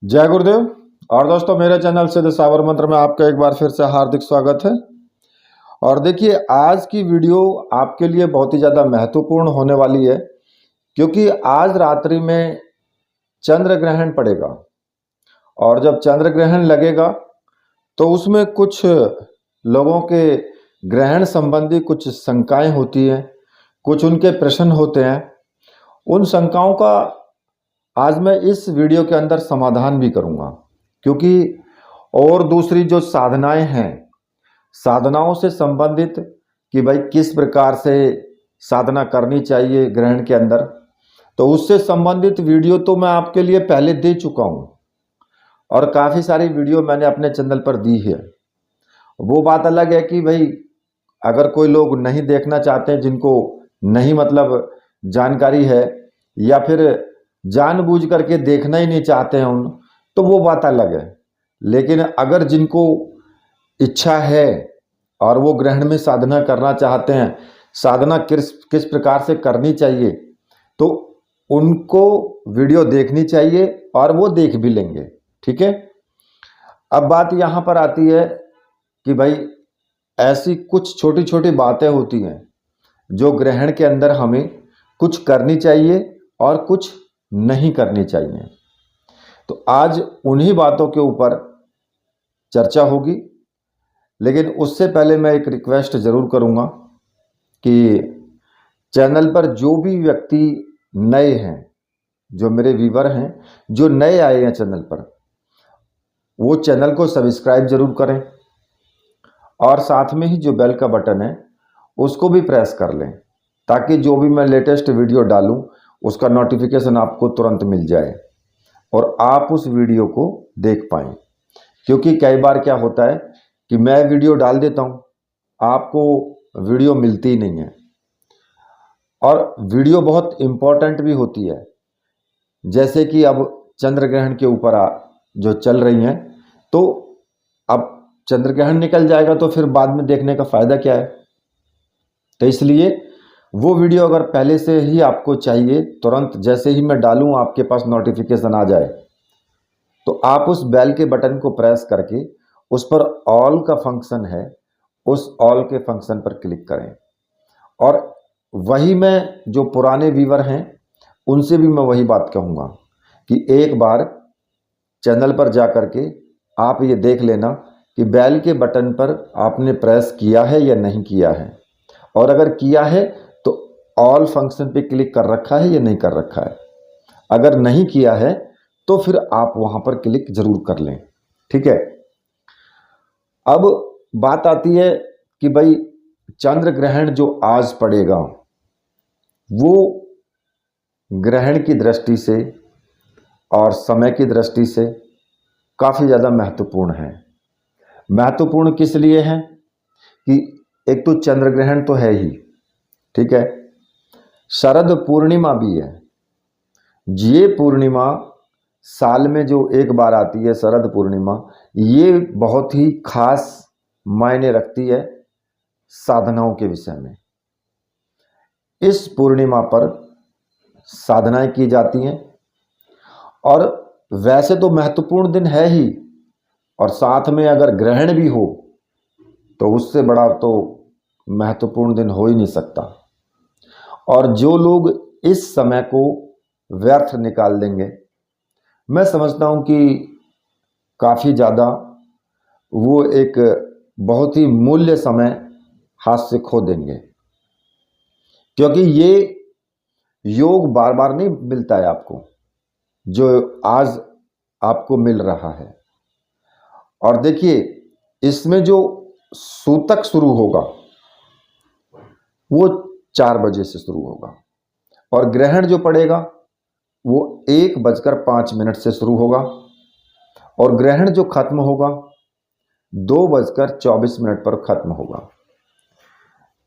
जय गुरुदेव। और दोस्तों, मेरे चैनल सिद्ध सावर मंत्र में आपका एक बार फिर से हार्दिक स्वागत है। और देखिए, आज की वीडियो आपके लिए बहुत ही ज़्यादा महत्वपूर्ण होने वाली है, क्योंकि आज रात्रि में चंद्र ग्रहण पड़ेगा। और जब चंद्र ग्रहण लगेगा तो उसमें कुछ लोगों के ग्रहण संबंधी कुछ शंकाएं होती हैं, कुछ उनके प्रश्न होते हैं। उन शंकाओं का आज मैं इस वीडियो के अंदर समाधान भी करूंगा, क्योंकि और दूसरी जो साधनाएं हैं, साधनाओं से संबंधित कि भाई किस प्रकार से साधना करनी चाहिए ग्रहण के अंदर, तो उससे संबंधित वीडियो तो मैं आपके लिए पहले दे चुका हूं और काफ़ी सारी वीडियो मैंने अपने चैनल पर दी है। वो बात अलग है कि भाई अगर कोई लोग नहीं देखना चाहते हैं, जिनको नहीं मतलब जानकारी है, या फिर जानबूझ करके देखना ही नहीं चाहते हैं तो वो बात अलग है। लेकिन अगर जिनको इच्छा है और वो ग्रहण में साधना करना चाहते हैं, साधना किस किस प्रकार से करनी चाहिए, तो उनको वीडियो देखनी चाहिए और वो देख भी लेंगे। ठीक है। अब बात यहाँ पर आती है कि भाई ऐसी कुछ छोटी छोटी बातें होती हैं जो ग्रहण के अंदर हमें कुछ करनी चाहिए और कुछ नहीं करनी चाहिए। तो आज उन्हीं बातों के ऊपर चर्चा होगी। लेकिन उससे पहले मैं एक रिक्वेस्ट ज़रूर करूंगा कि चैनल पर जो भी व्यक्ति नए हैं, जो मेरे व्यूवर हैं, जो नए आए हैं चैनल पर, वो चैनल को सब्सक्राइब जरूर करें और साथ में ही जो बेल का बटन है उसको भी प्रेस कर लें, ताकि जो भी मैं लेटेस्ट वीडियो डालूं उसका नोटिफिकेशन आपको तुरंत मिल जाए और आप उस वीडियो को देख पाएं। क्योंकि कई बार क्या होता है कि मैं वीडियो डाल देता हूं, आपको वीडियो मिलती ही नहीं है। और वीडियो बहुत इम्पोर्टेंट भी होती है, जैसे कि अब चंद्र ग्रहण के ऊपर जो चल रही हैं, तो अब चंद्र ग्रहण निकल जाएगा तो फिर बाद में देखने का फायदा क्या है। तो इसलिए वो वीडियो अगर पहले से ही आपको चाहिए, तुरंत जैसे ही मैं डालूं आपके पास नोटिफिकेशन आ जाए, तो आप उस बेल के बटन को प्रेस करके उस पर ऑल का फंक्शन है, उस ऑल के फंक्शन पर क्लिक करें। और वही मैं जो पुराने व्यूवर हैं उनसे भी मैं वही बात कहूँगा कि एक बार चैनल पर जा कर के आप ये देख लेना कि बेल के बटन पर आपने प्रेस किया है या नहीं किया है, और अगर किया है तो ऑल फंक्शन पे क्लिक कर रखा है या नहीं कर रखा है। अगर नहीं किया है तो फिर आप वहां पर क्लिक जरूर कर लें। ठीक है। अब बात आती है कि भाई चंद्र ग्रहण जो आज पड़ेगा वो ग्रहण की दृष्टि से और समय की दृष्टि से काफ़ी ज़्यादा महत्वपूर्ण है। महत्वपूर्ण किस लिए है कि एक तो चंद्र ग्रहण तो है ही, ठीक है, शरद पूर्णिमा भी है। ये पूर्णिमा साल में जो एक बार आती है, शरद पूर्णिमा, ये बहुत ही खास मायने रखती है साधनाओं के विषय में। इस पूर्णिमा पर साधनाएं की जाती हैं और वैसे तो महत्वपूर्ण दिन है ही, और साथ में अगर ग्रहण भी हो तो उससे बड़ा तो महत्वपूर्ण दिन हो ही नहीं सकता। और जो लोग इस समय को व्यर्थ निकाल देंगे, मैं समझता हूं कि काफ़ी ज़्यादा वो एक बहुत ही मूल्य समय हाथ से खो देंगे, क्योंकि ये योग बार बार नहीं मिलता है आपको, जो आज आपको मिल रहा है। और देखिए, इसमें जो सूतक शुरू होगा वो 4 बजे से शुरू होगा, और ग्रहण जो पड़ेगा वो 1:05 से शुरू होगा, और ग्रहण जो खत्म होगा 2:24 पर खत्म होगा।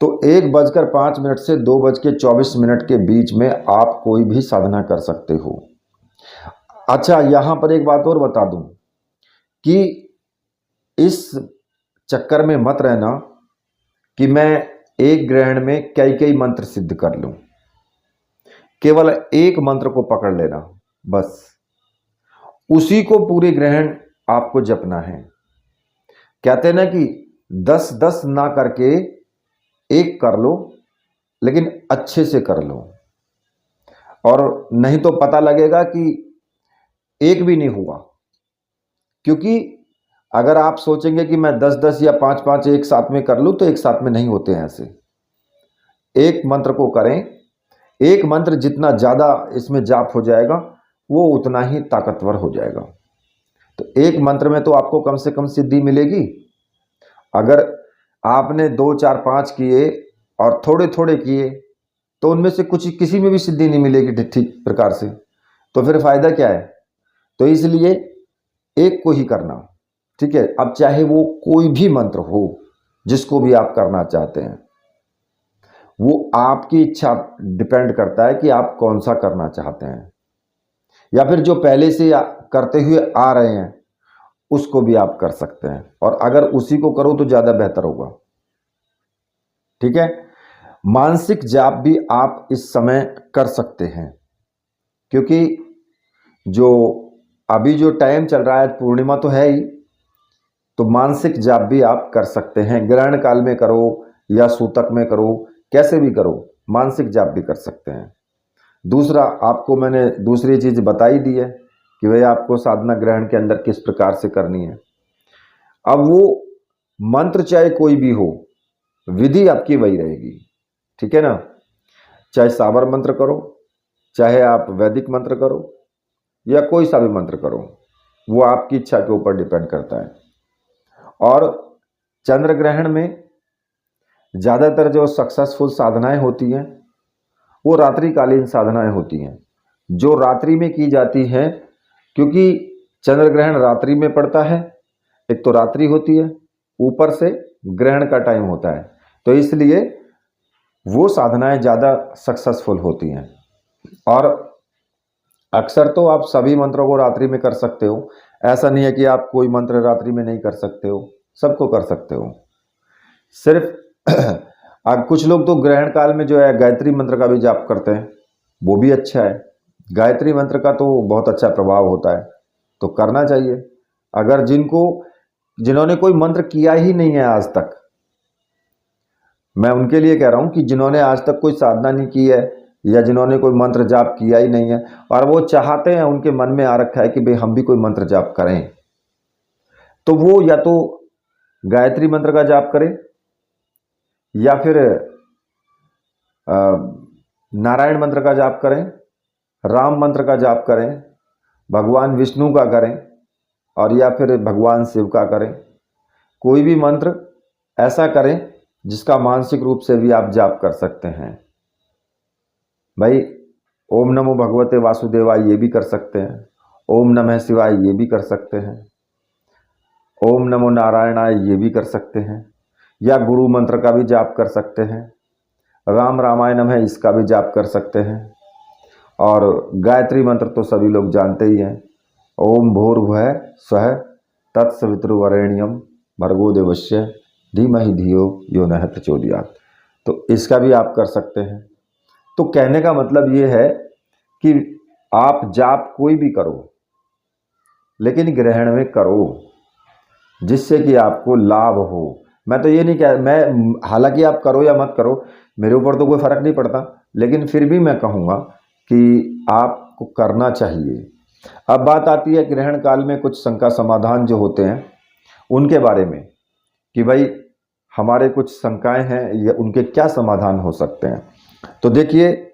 तो 1:05 से 2:24 के बीच में आप कोई भी साधना कर सकते हो। अच्छा, यहां पर एक बात और बता दूं कि इस चक्कर में मत रहना कि मैं एक ग्रहण में कई कई मंत्र सिद्ध कर लूं। केवल एक मंत्र को पकड़ लेना बस, उसी को पूरे ग्रहण आपको जपना है। कहते हैं ना कि 10-10 ना करके एक कर लो, लेकिन अच्छे से कर लो, और नहीं तो पता लगेगा कि एक भी नहीं हुआ। क्योंकि अगर आप सोचेंगे कि मैं 10-10 या 5-5 एक साथ में कर लूं, तो एक साथ में नहीं होते हैं ऐसे। एक मंत्र को करें, एक मंत्र जितना ज़्यादा इसमें जाप हो जाएगा वो उतना ही ताकतवर हो जाएगा। तो एक मंत्र में तो आपको कम से कम सिद्धि मिलेगी। अगर आपने 2-4-5 किए और थोड़े थोड़े किए तो उनमें से कुछ किसी में भी सिद्धि नहीं मिलेगी ठीक प्रकार से, तो फिर फायदा क्या है। तो इसलिए एक को ही करना, ठीक है। अब चाहे वो कोई भी मंत्र हो, जिसको भी आप करना चाहते हैं, वो आपकी इच्छा डिपेंड करता है कि आप कौन सा करना चाहते हैं, या फिर जो पहले से करते हुए आ रहे हैं उसको भी आप कर सकते हैं। और अगर उसी को करो तो ज़्यादा बेहतर होगा, ठीक है। मानसिक जाप भी आप इस समय कर सकते हैं, क्योंकि जो अभी जो टाइम चल रहा है, पूर्णिमा तो है ही, तो मानसिक जाप भी आप कर सकते हैं। ग्रहण काल में करो या सूतक में करो, कैसे भी करो, मानसिक जाप भी कर सकते हैं। दूसरा, आपको मैंने दूसरी चीज बताई दी है कि भाई आपको साधना ग्रहण के अंदर किस प्रकार से करनी है। अब वो मंत्र चाहे कोई भी हो, विधि आपकी वही रहेगी, ठीक है ना। चाहे साबर मंत्र करो, चाहे आप वैदिक मंत्र करो, या कोई सा भी मंत्र करो, वो आपकी इच्छा के ऊपर डिपेंड करता है। और चंद्र ग्रहण में ज़्यादातर जो सक्सेसफुल साधनाएं होती हैं वो रात्रिकालीन साधनाएं होती हैं, जो रात्रि में की जाती हैं, क्योंकि चंद्र ग्रहण रात्रि में पड़ता है। एक तो रात्रि होती है, ऊपर से ग्रहण का टाइम होता है, तो इसलिए वो साधनाएं ज़्यादा सक्सेसफुल होती हैं। और अक्सर तो आप सभी मंत्रों को रात्रि में कर सकते हो, ऐसा नहीं है कि आप कोई मंत्र रात्रि में नहीं कर सकते हो, सबको कर सकते हो। सिर्फ अब कुछ लोग तो ग्रहण काल में जो है गायत्री मंत्र का भी जाप करते हैं, वो भी अच्छा है। गायत्री मंत्र का तो बहुत अच्छा प्रभाव होता है, तो करना चाहिए। अगर जिन्होंने कोई मंत्र किया ही नहीं है आज तक, मैं उनके लिए कह रहा हूं कि जिन्होंने आज तक कोई साधना नहीं की है, या जिन्होंने कोई मंत्र जाप किया ही नहीं है और वो चाहते हैं, उनके मन में आ रखा है कि भाई हम भी कोई मंत्र जाप करें, तो वो या तो गायत्री मंत्र का जाप करें, या फिर नारायण मंत्र का जाप करें, राम मंत्र का जाप करें, भगवान विष्णु का करें, और या फिर भगवान शिव का करें। कोई भी मंत्र ऐसा करें जिसका मानसिक रूप से भी आप जाप कर सकते हैं। भाई ओम नमो भगवते वासुदेवाय ये भी कर सकते हैं, ओम नमः शिवाय ये भी कर सकते हैं, ओम नमो नारायणाय ये भी कर सकते हैं, या गुरु मंत्र का भी जाप कर सकते हैं, राम रामायणम है इसका भी जाप कर सकते हैं। और गायत्री मंत्र तो सभी लोग जानते ही हैं, ओम भूर्भुवः स्वः तत्सवितुर्वरेण्यम भर्गो देवस्य धीमहि धियो यो नः प्रचोदयात्, तो इसका भी आप कर सकते हैं। तो कहने का मतलब ये है कि आप जाप कोई भी करो, लेकिन ग्रहण में करो, जिससे कि आपको लाभ हो। मैं तो ये नहीं कह, मैं हालांकि आप करो या मत करो, मेरे ऊपर तो कोई फर्क नहीं पड़ता, लेकिन फिर भी मैं कहूँगा कि आपको करना चाहिए। अब बात आती है ग्रहण काल में कुछ शंका समाधान जो होते हैं उनके बारे में, कि भाई हमारे कुछ शंकाएं हैं, या उनके क्या समाधान हो सकते हैं। तो देखिए,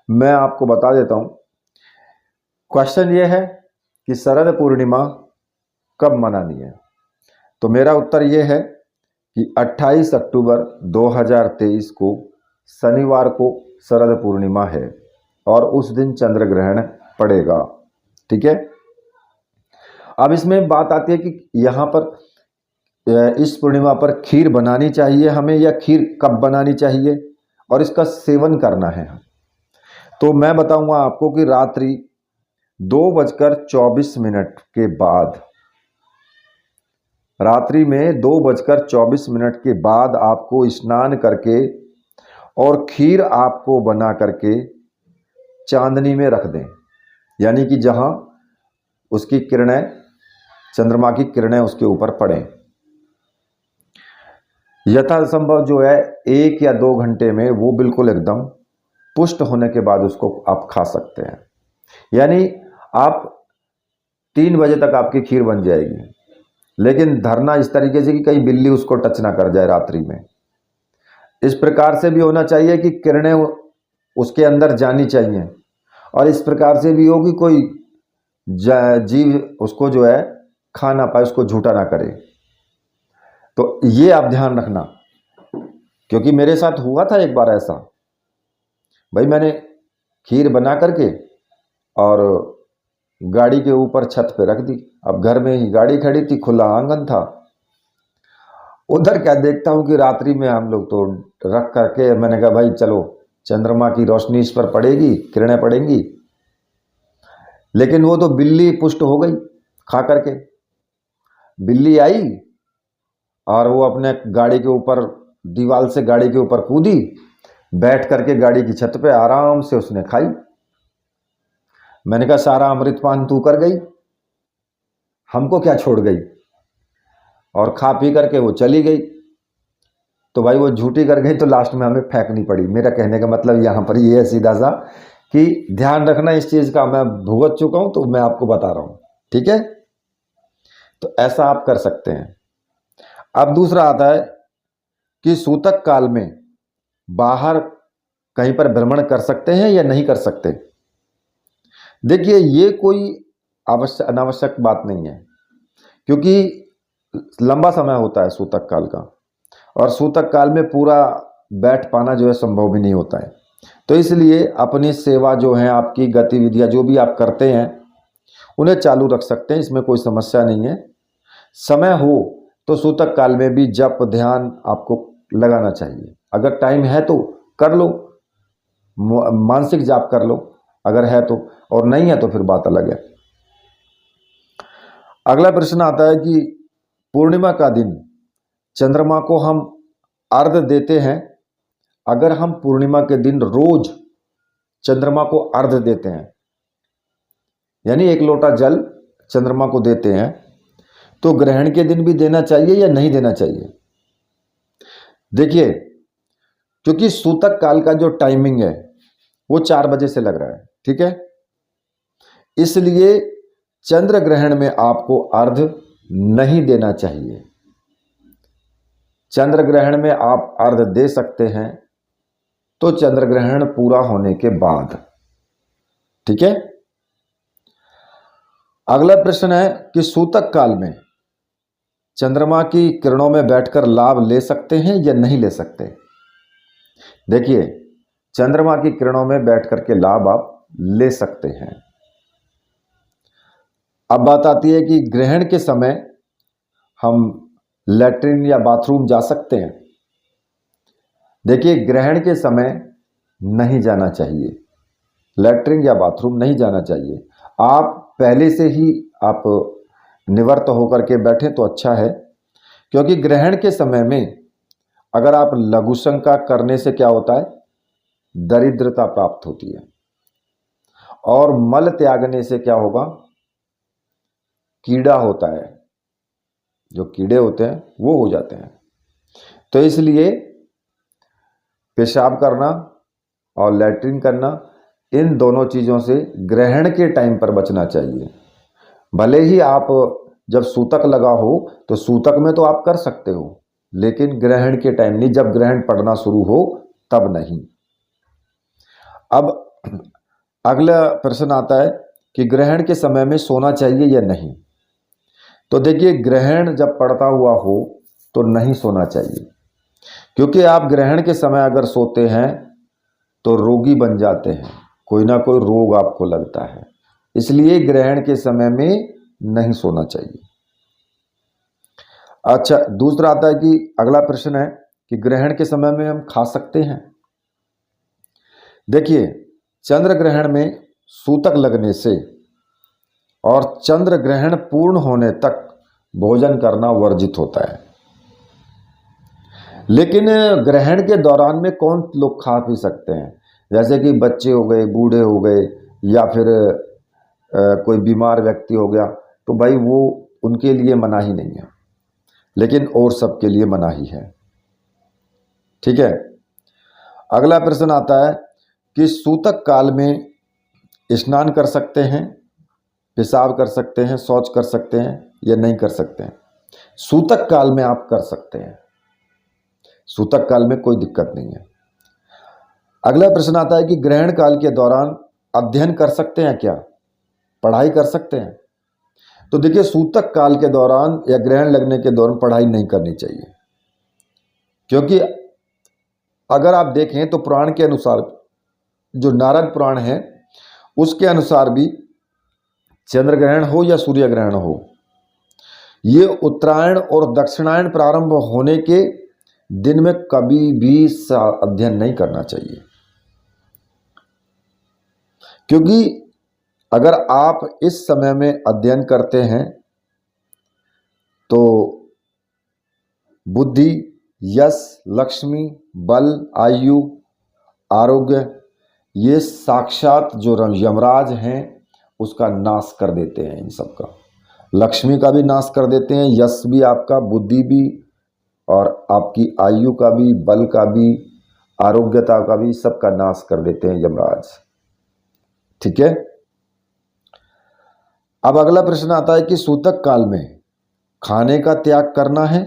मैं आपको बता देता हूँ। क्वेश्चन ये है कि शरद पूर्णिमा कब मनानी है, तो मेरा उत्तर ये है कि 28 अक्टूबर 2023 को शनिवार को शरद पूर्णिमा है, और उस दिन चंद्र ग्रहण पड़ेगा, ठीक है। अब इसमें बात आती है कि यहाँ पर इस पूर्णिमा पर खीर बनानी चाहिए हमें, या खीर कब बनानी चाहिए और इसका सेवन करना है। तो मैं बताऊंगा आपको कि रात्रि 2:24 के बाद, रात्रि में 2:24 के बाद आपको स्नान करके और खीर आपको बना करके चांदनी में रख दें। यानी कि जहां उसकी किरणें, चंद्रमा की किरणें उसके ऊपर पड़ें। यथासंभव जो है 1 या 2 घंटे में वो बिल्कुल एकदम पुष्ट होने के बाद उसको आप खा सकते हैं। यानी आप 3 बजे तक आपकी खीर बन जाएगी, लेकिन धरना इस तरीके से कि कहीं बिल्ली उसको टच ना कर जाए रात्रि में। इस प्रकार से भी होना चाहिए कि किरणें उसके अंदर जानी चाहिए, और इस प्रकार से भी हो कि कोई जीव उसको जो है खा ना पाए, उसको झूठा ना करे। तो ये आप ध्यान रखना, क्योंकि मेरे साथ हुआ था एक बार ऐसा। भाई मैंने खीर बना करके और गाड़ी के ऊपर छत पे रख दी। अब घर में ही गाड़ी खड़ी थी, खुला आंगन था। उधर क्या देखता हूँ कि रात्रि में हम लोग तो रख करके, मैंने कहा भाई चलो चंद्रमा की रोशनी इस पर पड़ेगी, किरणें पड़ेंगी। लेकिन वो तो बिल्ली पुष्ट हो गई खा करके। बिल्ली आई और वो अपने गाड़ी के ऊपर, दीवार से गाड़ी के ऊपर कूदी, बैठ करके गाड़ी की छत पे आराम से उसने खाई। मैंने कहा सारा अमृतपान तू कर गई, हमको क्या छोड़ गई। और खा पी करके वो चली गई। तो भाई वो झूठी कर गई तो लास्ट में हमें फेंकनी पड़ी। मेरा कहने का मतलब यहाँ पर ये है सीधा सा कि ध्यान रखना इस चीज का। मैं भुगत चुका हूं तो मैं आपको बता रहा हूं, ठीक है। तो ऐसा आप कर सकते हैं। अब दूसरा आता है कि सूतक काल में बाहर कहीं पर भ्रमण कर सकते हैं या नहीं कर सकते। देखिए ये कोई आवश्यक अनावश्यक बात नहीं है, क्योंकि लंबा समय होता है सूतक काल का, और सूतक काल में पूरा बैठ पाना जो है संभव भी नहीं होता है। तो इसलिए अपनी सेवा जो है, आपकी गतिविधियां जो भी आप करते हैं उन्हें चालू रख सकते हैं, इसमें कोई समस्या नहीं है। समय हो तो सूतक काल में भी जप ध्यान आपको लगाना चाहिए। अगर टाइम है तो कर लो, मानसिक जाप कर लो अगर है तो, और नहीं है तो फिर बात अलग है। अगला प्रश्न आता है कि पूर्णिमा का दिन चंद्रमा को हम अर्घ देते हैं। अगर हम पूर्णिमा के दिन रोज चंद्रमा को अर्घ देते हैं, यानी 1 लोटा जल चंद्रमा को देते हैं, तो ग्रहण के दिन भी देना चाहिए या नहीं देना चाहिए। देखिए, क्योंकि सूतक काल का जो टाइमिंग है वो 4 बजे से लग रहा है, ठीक है। इसलिए चंद्र ग्रहण में आपको अर्घ नहीं देना चाहिए। चंद्र ग्रहण में आप अर्घ दे सकते हैं तो चंद्र ग्रहण पूरा होने के बाद, ठीक है। अगला प्रश्न है कि सूतक काल में चंद्रमा की किरणों में बैठकर लाभ ले सकते हैं या नहीं ले सकते। देखिए, चंद्रमा की किरणों में बैठ करके लाभ आप ले सकते हैं। अब बात आती है कि ग्रहण के समय हम लैट्रिन या बाथरूम जा सकते हैं। देखिए, ग्रहण के समय नहीं जाना चाहिए, लैट्रिन या बाथरूम नहीं जाना चाहिए। आप पहले से ही आप निवृत्त होकर के बैठें तो अच्छा है, क्योंकि ग्रहण के समय में अगर आप लघुशंका करने से क्या होता है, दरिद्रता प्राप्त होती है, और मल त्यागने से क्या होगा, कीड़ा होता है, जो कीड़े होते हैं वो हो जाते हैं। तो इसलिए पेशाब करना और लैट्रिन करना, इन दोनों चीज़ों से ग्रहण के टाइम पर बचना चाहिए। भले ही आप जब सूतक लगा हो तो सूतक में तो आप कर सकते हो, लेकिन ग्रहण के टाइम नहीं, जब ग्रहण पड़ना शुरू हो तब नहीं। अब अगला प्रश्न आता है कि ग्रहण के समय में सोना चाहिए या नहीं। तो देखिए, ग्रहण जब पड़ता हुआ हो तो नहीं सोना चाहिए, क्योंकि आप ग्रहण के समय अगर सोते हैं तो रोगी बन जाते हैं, कोई ना कोई रोग आपको लगता है। इसलिए ग्रहण के समय में नहीं सोना चाहिए। अच्छा, दूसरा आता है कि अगला प्रश्न है कि ग्रहण के समय में हम खा सकते हैं। देखिए, चंद्र ग्रहण में सूतक लगने से और चंद्र ग्रहण पूर्ण होने तक भोजन करना वर्जित होता है। लेकिन ग्रहण के दौरान में कौन लोग खा पी सकते हैं, जैसे कि बच्चे हो गए, बूढ़े हो गए, या फिर कोई बीमार व्यक्ति हो गया, तो भाई वो उनके लिए मनाही नहीं है, लेकिन और सबके लिए मनाही है। ठीक है। अगला प्रश्न आता है कि सूतक काल में स्नान कर सकते हैं, पेशाब कर सकते हैं, शौच कर सकते हैं या नहीं कर सकते हैं? सूतक काल में आप कर सकते हैं, सूतक काल में कोई दिक्कत नहीं है। अगला प्रश्न आता है कि ग्रहण काल के दौरान अध्ययन कर सकते हैं क्या, पढ़ाई कर सकते हैं? तो देखिए, सूतक काल के दौरान या ग्रहण लगने के दौरान पढ़ाई नहीं करनी चाहिए, क्योंकि अगर आप देखें तो पुराण के अनुसार, जो नारद पुराण है उसके अनुसार भी चंद्र ग्रहण हो या सूर्य ग्रहण हो, ये उत्तरायण और दक्षिणायन प्रारंभ होने के दिन में कभी भी अध्ययन नहीं करना चाहिए। क्योंकि अगर आप इस समय में अध्ययन करते हैं तो बुद्धि, यश, लक्ष्मी, बल, आयु, आरोग्य, ये साक्षात जो यमराज हैं उसका नाश कर देते हैं। इन सब का, लक्ष्मी का भी नाश कर देते हैं, यश भी आपका, बुद्धि भी, और आपकी आयु का भी, बल का भी, आरोग्यता का भी, सबका नाश कर देते हैं यमराज। ठीक है। अब अगला प्रश्न आता है कि सूतक काल में खाने का त्याग करना है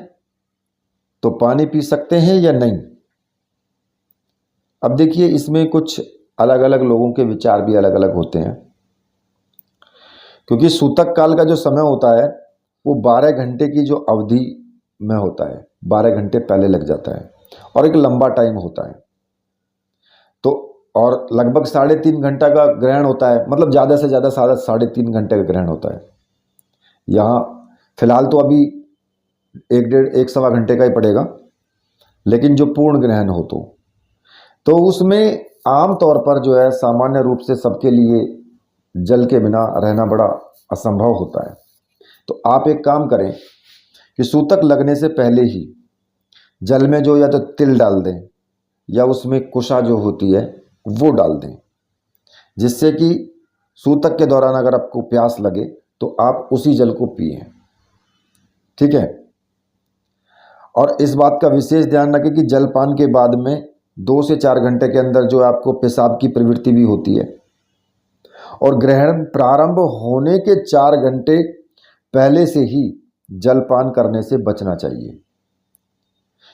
तो पानी पी सकते हैं या नहीं? अब देखिए, इसमें कुछ अलग अलग लोगों के विचार भी अलग अलग होते हैं, क्योंकि सूतक काल का जो समय होता है वो 12 घंटे की जो अवधि में होता है, 12 घंटे पहले लग जाता है और एक लंबा टाइम होता है। तो और लगभग 3.5 घंटा का ग्रहण होता है, मतलब ज़्यादा से ज़्यादा 3.5 घंटे का ग्रहण होता है। यहाँ फिलहाल तो अभी 1 सवा घंटे का ही पड़ेगा, लेकिन जो पूर्ण ग्रहण हो तो उसमें आम तौर पर जो है सामान्य रूप से सबके लिए जल के बिना रहना बड़ा असंभव होता है। तो आप एक काम करें कि सूतक लगने से पहले ही जल में जो या तो तिल डाल दें या उसमें कुशा जो होती है वो डाल दें, जिससे कि सूतक के दौरान अगर आपको प्यास लगे तो आप उसी जल को पिएं। ठीक है। और इस बात का विशेष ध्यान रखें कि जलपान के बाद में 2 से 4 घंटे के अंदर जो आपको पेशाब की प्रवृत्ति भी होती है, और ग्रहण प्रारंभ होने के 4 घंटे पहले से ही जलपान करने से बचना चाहिए,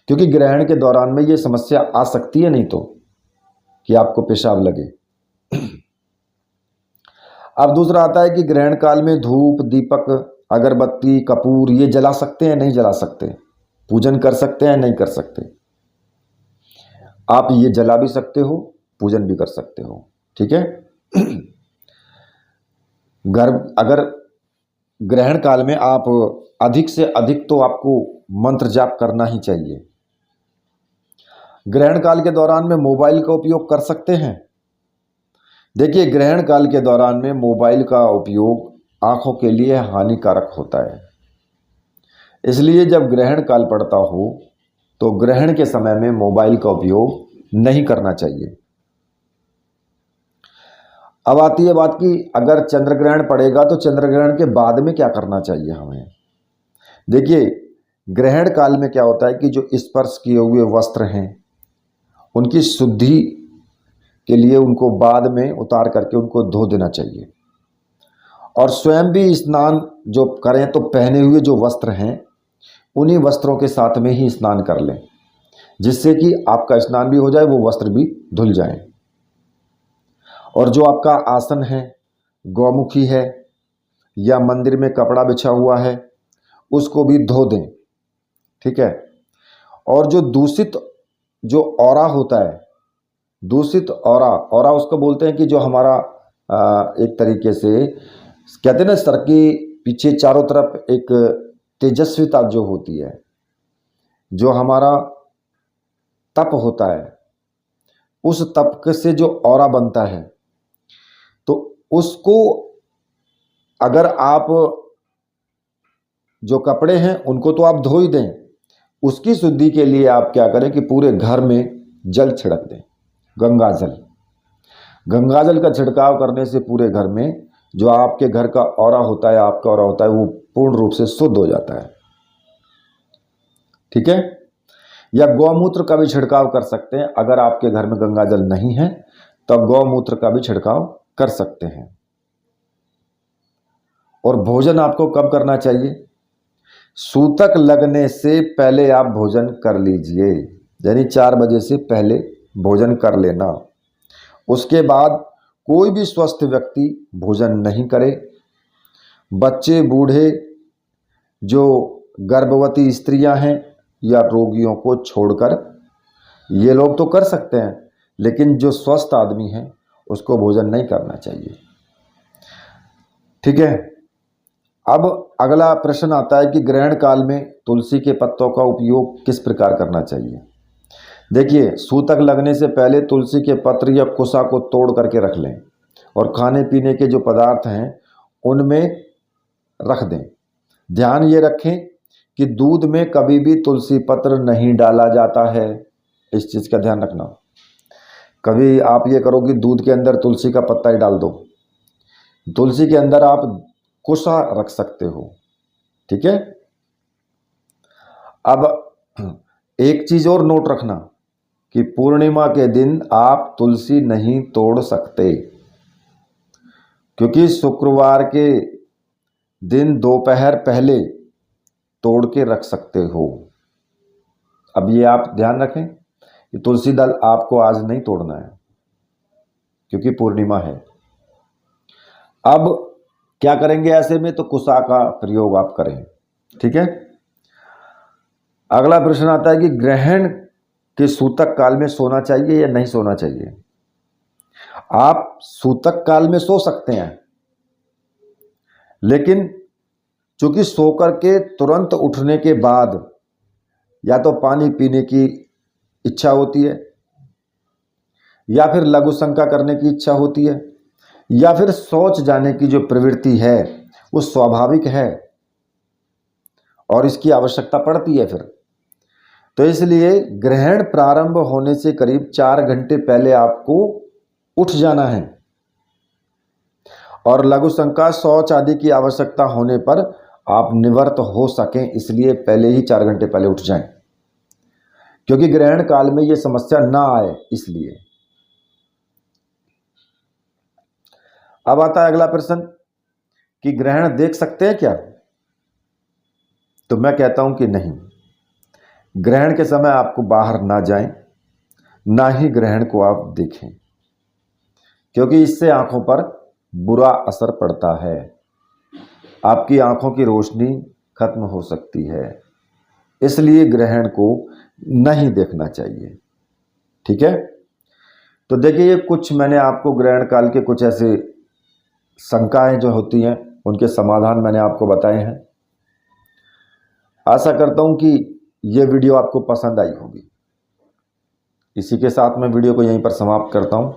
क्योंकि ग्रहण के दौरान में ये समस्या आ सकती है नहीं तो कि आपको पेशाब लगे। अब दूसरा आता है कि ग्रहण काल में धूप, दीपक, अगरबत्ती, कपूर ये जला सकते हैं नहीं जला सकते, पूजन कर सकते हैं नहीं कर सकते? आप ये जला भी सकते हो, पूजन भी कर सकते हो। ठीक है। अगर ग्रहण काल में आप अधिक से अधिक तो आपको मंत्र जाप करना ही चाहिए। ग्रहण काल के दौरान में मोबाइल का उपयोग कर सकते हैं? देखिए, ग्रहण काल के दौरान में मोबाइल का उपयोग आंखों के लिए हानिकारक होता है, इसलिए जब ग्रहण काल पड़ता हो तो ग्रहण के समय में मोबाइल का उपयोग नहीं करना चाहिए। अब आती है बात कि अगर चंद्र ग्रहण पड़ेगा तो चंद्र ग्रहण के बाद में क्या करना चाहिए हमें? देखिए, ग्रहण काल में क्या होता है कि जो स्पर्श किए हुए वस्त्र हैं उनकी शुद्धि के लिए उनको बाद में उतार करके उनको धो देना चाहिए, और स्वयं भी स्नान जो करें तो पहने हुए जो वस्त्र हैं उन्हीं वस्त्रों के साथ में ही स्नान कर लें, जिससे कि आपका स्नान भी हो जाए, वो वस्त्र भी धुल जाएं। और जो आपका आसन है, गौमुखी है या मंदिर में कपड़ा बिछा हुआ है, उसको भी धो दें। ठीक है। और जो दूषित जो ऑरा होता है, दूषित ऑरा उसको बोलते हैं कि जो हमारा एक तरीके से कहते हैं ना, सर के पीछे चारों तरफ एक तेजस्विता जो होती है, जो हमारा तप होता है, उस तप से जो ऑरा बनता है, तो उसको अगर आप जो कपड़े हैं उनको तो आप धो ही दें, उसकी शुद्धि के लिए आप क्या करें कि पूरे घर में जल छिड़क दें, गंगा जल का छिड़काव करने से पूरे घर में जो आपके घर का ऑरा होता है, आपका ऑरा होता है, वो पूर्ण रूप से शुद्ध हो जाता है। ठीक है। या गौमूत्र का भी छिड़काव कर सकते हैं। अगर आपके घर में गंगा जल नहीं है तो गौमूत्र का भी छिड़काव कर सकते हैं। और भोजन आपको कब करना चाहिए? सूतक लगने से पहले आप भोजन कर लीजिए, यानी 4 बजे से पहले भोजन कर लेना। उसके बाद कोई भी स्वस्थ व्यक्ति भोजन नहीं करे। बच्चे, बूढ़े, जो गर्भवती स्त्रियां हैं या रोगियों को छोड़कर ये लोग तो कर सकते हैं, लेकिन जो स्वस्थ आदमी है उसको भोजन नहीं करना चाहिए। ठीक है। अब अगला प्रश्न आता है कि ग्रहण काल में तुलसी के पत्तों का उपयोग किस प्रकार करना चाहिए। देखिए, सूतक लगने से पहले तुलसी के पत्र या कुसा को तोड़ करके रख लें और खाने पीने के जो पदार्थ हैं उनमें रख दें। ध्यान ये रखें कि दूध में कभी भी तुलसी पत्र नहीं डाला जाता है। इस चीज़ का ध्यान रखना। कभी आप ये करो कि दूध के अंदर तुलसी का पत्ता ही डाल दो। तुलसी के अंदर आप कुसा रख सकते हो। ठीक है। अब एक चीज और नोट रखना कि पूर्णिमा के दिन आप तुलसी नहीं तोड़ सकते, क्योंकि शुक्रवार के दिन दोपहर पहले तोड़ के रख सकते हो। अब ये आप ध्यान रखें कि तुलसी दल आपको आज नहीं तोड़ना है, क्योंकि पूर्णिमा है। अब क्या करेंगे ऐसे में? तो कुसा का प्रयोग आप करें। ठीक है। अगला प्रश्न आता है कि ग्रहण के सूतक काल में सोना चाहिए या नहीं सोना चाहिए। आप सूतक काल में सो सकते हैं, लेकिन चूंकि सोकर के तुरंत उठने के बाद या तो पानी पीने की इच्छा होती है, या फिर लघु शंका करने की इच्छा होती है, या फिर सोच जाने की जो प्रवृत्ति है वो स्वाभाविक है और इसकी आवश्यकता पड़ती है फिर। तो इसलिए ग्रहण प्रारंभ होने से करीब 4 घंटे पहले आपको उठ जाना है, और लघु शंका, शौच आदि की आवश्यकता होने पर आप निवृत्त हो सकें, इसलिए पहले ही 4 घंटे पहले उठ जाएं, क्योंकि ग्रहण काल में यह समस्या ना आए इसलिए। अब आता है अगला प्रश्न कि ग्रहण देख सकते हैं क्या। तो मैं कहता हूं कि नहीं। ग्रहण के समय आपको बाहर ना जाएं, ना ही ग्रहण को आप देखें, क्योंकि इससे आंखों पर बुरा असर पड़ता है। आपकी आंखों की रोशनी खत्म हो सकती है, इसलिए ग्रहण को नहीं देखना चाहिए। ठीक है। तो देखिए, ये कुछ मैंने आपको ग्रहण काल के कुछ ऐसे शंकाएं जो होती हैं उनके समाधान मैंने आपको बताए हैं। आशा करता हूं कि ये वीडियो आपको पसंद आई होगी। इसी के साथ मैं वीडियो को यहीं पर समाप्त करता हूं।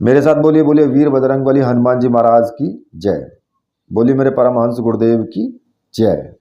मेरे साथ बोलिए बोलिए वीर बजरंगबली हनुमान जी महाराज की जय। बोलिए मेरे परमहंस गुरुदेव की जय।